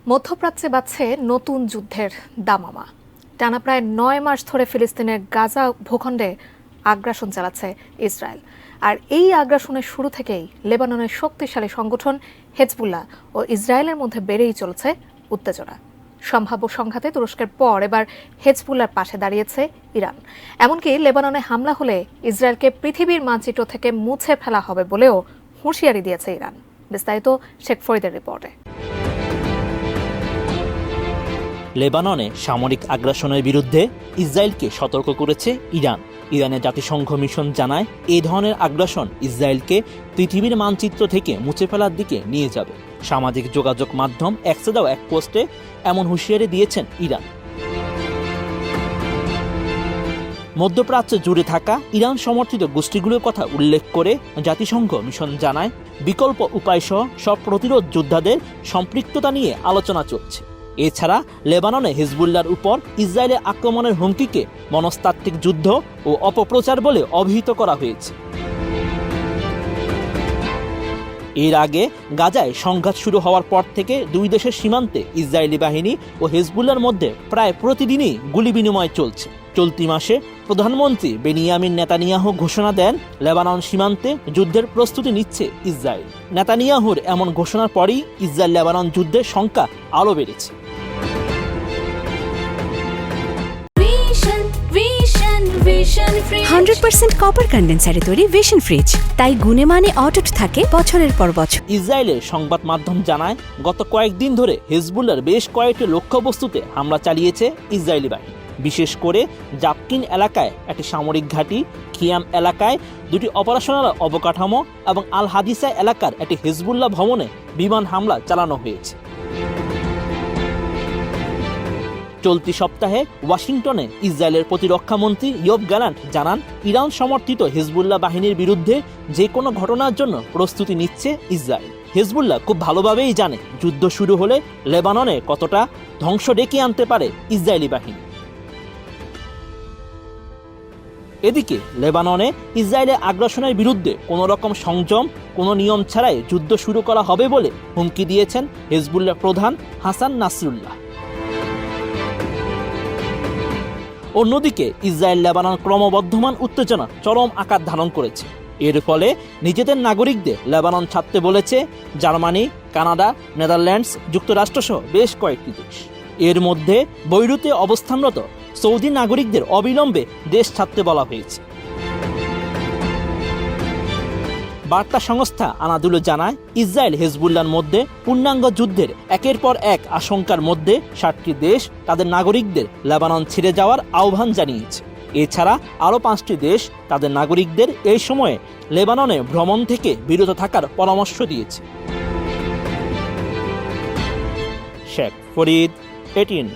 মধ্যপ্রাচ্যে বাজছে নতুন যুদ্ধের দামামা। টানা প্রায় ৯ মাস ধরে ফিলিস্তিনের গাজা ভূখণ্ডে আগ্রাসন চালাচ্ছে ইসরায়েল। আর এই আগ্রাসনের শুরু থেকেই লেবাননের শক্তিশালী সংগঠন হেজবুল্লাহ ও ইসরায়েলের মধ্যে বেড়েই চলেছে উত্তেজনা। সম্ভাব্য সংঘাতে তুরস্কের পর এবার হেজবুল্লাহর পাশে দাঁড়িয়েছে ইরান। এমনকি লেবাননে হামলা হলে ইসরায়েলকে পৃথিবীর মানচিত্র থেকে মুছে ফেলা হবে বলেও হুঁশিয়ারি দিয়েছে ইরান। বিস্তারিত শেখ ফরিদের রিপোর্টে। লেবাননে সামরিক আগ্রাসনের বিরুদ্ধে ইসরায়েলকে সতর্ক করেছে ইরান। ইরানের জাতিসংঘ মিশন জানায়, এই ধরনের আগ্রাসন ইসরায়েলকে পৃথিবীর মানচিত্র থেকে মুছে ফেলার দিকে নিয়ে যাবে। সামাজিক যোগাযোগ মাধ্যম এক্সে দেওয়া এক পোস্টে এমন হুঁশিয়ারি দিয়েছেন ইরান। মধ্যপ্রাচ্যে জুড়ে থাকা ইরান সমর্থিত গোষ্ঠীগুলোর কথা উল্লেখ করে জাতিসংঘ মিশন জানায়, বিকল্প উপায়সহ সব প্রতিরোধ যোদ্ধাদের সম্পৃক্ততা নিয়ে আলোচনা চলছে। এছাড়া লেবাননে হিজবুল্লাহর উপর ইসরায়েলের আক্রমণের হুমকিকে মনস্তাত্ত্বিক যুদ্ধ ও অপপ্রচার বলে অভিহিত করা হয়েছে। এর আগে গাজায় সংঘাত শুরু হওয়ার পর থেকে দুই দেশের সীমান্তে ইসরায়েলি বাহিনী ও হিজবুল্লাহর মধ্যে প্রায় প্রতিদিনই গুলি বিনিময় চলছে। চলতি মাসে প্রধানমন্ত্রী বেনিয়ামিন নেতানিয়াহু ঘোষণা দেন, লেবানন সীমান্তে যুদ্ধের প্রস্তুতি নিচ্ছে ইসরায়েল। নেতানিয়াহুর এমন ঘোষণার পরই ইসরায়েল লেবানন যুদ্ধের সংখ্যা আরও বেড়েছে। 100% কপার কন্ডেন্সারে তৈরি ভিশন ফ্রিজ, তাই গুণে মানে অটুট থাকে বছরের পর বছর। ইসরায়েলের সংবাদ মাধ্যম জানায়, গত কয়েকদিন ধরে হিজবুল্লাহর বেশ কয়েকটি লক্ষ্যবস্তুতে হামলা চালিয়েছে ইসরায়েলি বাহিনী। বিশেষ করে জাপকিন এলাকায় একটি সামরিক ঘাঁটি, খিয়াম এলাকায় দুটি অপারেশনাল অবকাঠামো এবং আল হাদিসা এলাকার একটি হিজবুল্লাহ ভবনে বিমান হামলা চালানো হয়েছে। চলতি সপ্তাহে ওয়াশিংটনে ইসরায়েলের প্রতিরক্ষা মন্ত্রী ইয়োভ গ্যালান্ট জানান, ইরান সমর্থিত হিজবুল্লাহ বাহিনীর বিরুদ্ধে যে কোনো ঘটনার জন্য প্রস্তুতি নিচ্ছে ইসরায়েল। হিজবুল্লাহ খুব ভালোভাবেই জানে যুদ্ধ শুরু হলে লেবাননে কতটা ধ্বংস ডেকে আনতে পারে ইসরায়েলি বাহিনী। এদিকে লেবাননে ইসরায়েলের আগ্রাসনের বিরুদ্ধে কোনো রকম সংযম, কোনো নিয়ম ছাড়াই যুদ্ধ শুরু করা হবে বলে হুমকি দিয়েছেন হিজবুল্লাহ প্রধান হাসান নাসরুল্লাহ। অন্যদিকে ইসরায়েল লেবানন ক্রমবর্ধমান উত্তেজনা চরম আকার ধারণ করেছে। এর ফলে নিজেদের নাগরিকদের লেবানন ছাড়তে বলেছে জার্মানি, কানাডা, নেদারল্যান্ডস, যুক্তরাষ্ট্রসহ বেশ কয়েকটি দেশ। এর মধ্যে বৈরুতে অবস্থানরত সৌদি নাগরিকদের অবিলম্বে দেশ ছাড়তে বলা হয়েছে। বার্তা সংস্থা আনাদুলো জানায়, ইসরায়েল হিজবুল্লাহর মধ্যে পূর্ণাঙ্গ যুদ্ধের একের পর এক আশঙ্কার মধ্যে 7টি দেশ তাদের নাগরিকদের লেবানন ছেড়ে যাওয়ার আহ্বান জানিয়েছে। এছাড়া আরও 5টি দেশ তাদের নাগরিকদের এই সময়ে লেবাননে ভ্রমণ থেকে বিরত থাকার পরামর্শ দিয়েছে। শেখ ফরিদ, ATN।